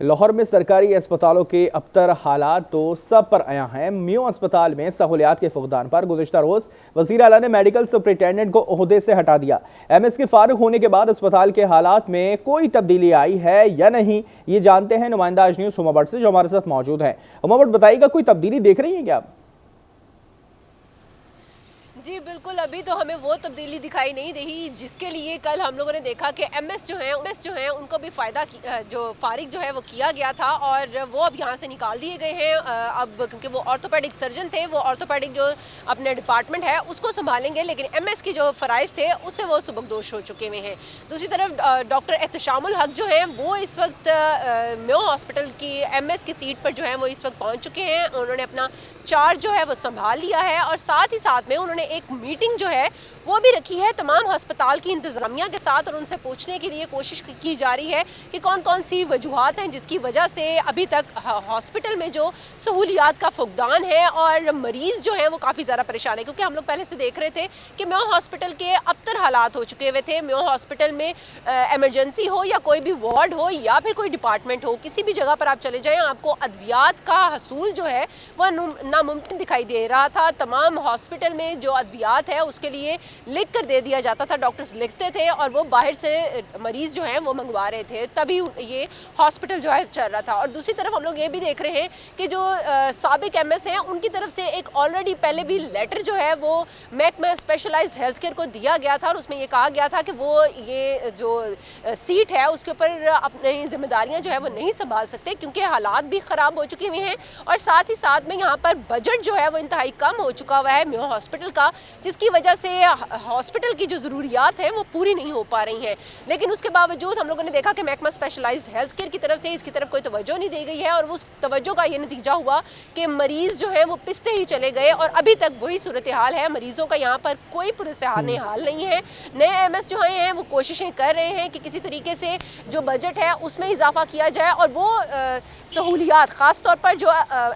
लाहौर में सरकारी अस्पतालों के अबतर हालात तो सब पर आया हैं। मियो अस्पताल में सहूलियात के फुकदान पर गुज़िश्ता रोज वज़ीर आला ने मेडिकल सुपरिटेंडेंट को ओहदे से हटा दिया। एमएस के फारुग होने के बाद अस्पताल के हालात में कोई तब्दीली आई है या नहीं, ये जानते हैं नुमाइंदा आज न्यूज़ हुमा भट्ट से, जो हमारे साथ मौजूद है। हुमा भट्ट, बताइएगा, कोई तब्दीली देख रही है क्या आप? जी बिल्कुल, अभी तो हमें वो तब्दीली दिखाई नहीं रही जिसके लिए कल हम लोगों ने देखा कि एमएस जो हैं उनको भी फ़ायदा जो फारिग जो है वो किया गया था और वो अब यहाँ से निकाल दिए गए हैं। अब क्योंकि वो ऑर्थोपेडिक सर्जन थे, वो ऑर्थोपेडिक जो अपने डिपार्टमेंट है उसको संभालेंगे, लेकिन एमएस की जो फ़राइज़ थे उससे वो सुबकदोश हो चुके हुए हैं। दूसरी तरफ डॉक्टर एहतशामुल हक जो हैं वो इस वक्त मेयो हॉस्पिटल की एमएस की सीट पर जो है वो इस वक्त पहुँच चुके हैं। उन्होंने अपना चार्ज जो है वो संभाल लिया है और साथ ही साथ में उन्होंने एक मीटिंग जो है वो भी रखी है तमाम अस्पताल की इंतज़ामिया के साथ और उनसे पूछने के लिए कोशिश की जा रही है कि कौन कौन सी वजूहात हैं जिसकी वजह से अभी तक हॉस्पिटल में जो सहूलियात का फुकदान है और मरीज़ जो हैं वो काफ़ी ज़्यादा परेशान है। क्योंकि हम लोग पहले से देख रहे थे कि मेयो हॉस्पिटल के अबतर हालात हो चुके हुए थे। मेयो हॉस्पिटल में एमरजेंसी हो या कोई भी वार्ड हो या फिर कोई डिपार्टमेंट हो, किसी भी जगह पर आप चले जाएँ आपको अद्वियात का हसूल जो है वह नामुमकिन दिखाई दे रहा था। तमाम हॉस्पिटल में जो अद्वियात है उसके लिए लिख कर दे दिया जाता था, डॉक्टर्स लिखते थे और वो बाहर से मरीज़ जो हैं वो मंगवा रहे थे, तभी ये हॉस्पिटल जो है चल रहा था। और दूसरी तरफ हम लोग ये भी देख रहे हैं कि जो साबिक एमएस हैं उनकी तरफ से एक ऑलरेडी पहले भी लेटर जो है वो महकमा स्पेशलाइज्ड हेल्थ केयर को दिया गया था और उसमें ये कहा गया था कि वो ये जो सीट है उसके ऊपर अपनी जिम्मेदारियाँ जो है वो नहीं संभाल सकते क्योंकि हालात भी ख़राब हो चुके हुए हैं और साथ ही साथ में यहाँ पर बजट जो है वो इंतहाई कम हो चुका हुआ है मेयो हॉस्पिटल का, जिसकी वजह से हॉस्पिटल की जो ज़रूरियात हैं वो पूरी नहीं हो पा रही हैं। लेकिन उसके बावजूद हम लोगों ने देखा कि महकमा स्पेशलाइज्ड हेल्थ केयर की तरफ से इसकी तरफ कोई तवज्जो नहीं दी गई है और उस तवज्जो का ये नतीजा हुआ कि मरीज़ जो है वो पिसते ही चले गए और अभी तक वही सूरत हाल है। मरीज़ों का यहाँ पर कोई पुरसहाने हाल नहीं है। नए एमएस जो हैं वो कोशिशें कर रहे हैं कि किसी तरीके से जो बजट है उसमें इजाफा किया जाए और वो सहूलियात ख़ास तौर पर जो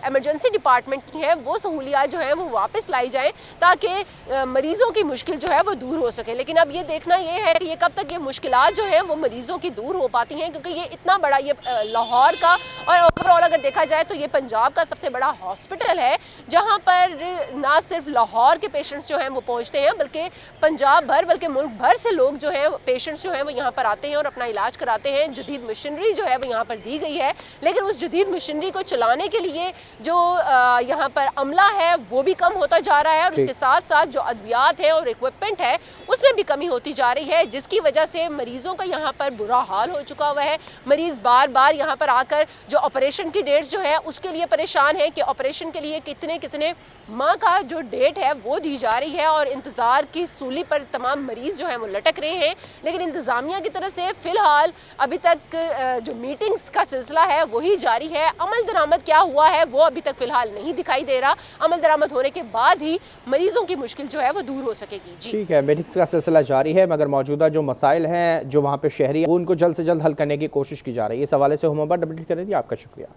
एमरजेंसी डिपार्टमेंट की है वो सहूलियात जो हैं वो वापस लाई जाएँ ताकि मरीज़ों की मुश्किल जो है वो दूर हो सके। लेकिन अब ये देखना ये है कि ये कब तक ये मुश्किलात जो हैं वो मरीज़ों की दूर हो पाती हैं, क्योंकि ये इतना बड़ा ये लाहौर का और ओवरऑल अगर देखा जाए तो ये पंजाब का सबसे बड़ा हॉस्पिटल है जहाँ पर ना सिर्फ लाहौर के पेशेंट्स जो हैं वो पहुँचते हैं बल्कि पंजाब भर बल्कि मुल्क भर से लोग जो हैं पेशेंट्स जो हैं वो यहाँ पर आते हैं और अपना इलाज कराते हैं। जदीद मशीनरी जो है वो यहाँ पर दी गई है, लेकिन उस जदीद मशीनरी को चलाने के लिए जो यहाँ पर अमला है वो भी कम होता जा रहा है और उसके साथ साथ जो अद्वियात है और इक्विपमेंट है उसमें भी कमी होती जा रही है, जिसकी वजह से मरीजों का यहाँ पर बुरा हाल हो चुका हुआ है। मरीज बार बार यहाँ पर आकर जो ऑपरेशन की डेट्स जो है उसके लिए परेशान है कि ऑपरेशन के लिए कितने कितने माह का जो डेट है वो दी जा रही है और इंतज़ार की सूली पर तमाम मरीज जो हैं वो लटक रहे हैं। लेकिन इंतज़ामिया की तरफ से फ़िलहाल अभी तक जो मीटिंग्स का सिलसिला है वही जारी है। अमल दरामद क्या हुआ है वो अभी तक फ़िलहाल नहीं दिखाई दे रहा। अमल दरामद होने के बाद ही मरीजों की मुश्किल जो है वो दूर हो सकेगी। जी ठीक है, मीटिंग्स का सिलसिला जारी है, मगर मौजूदा जो मसाइल हैं जो वहाँ पे शहरी वो उनको जल्द से जल्द हल करने की कोशिश की जा रही है। इस हवाले से हुमा भट्ट अपडेट कर रही थी। आपका शुक्रिया।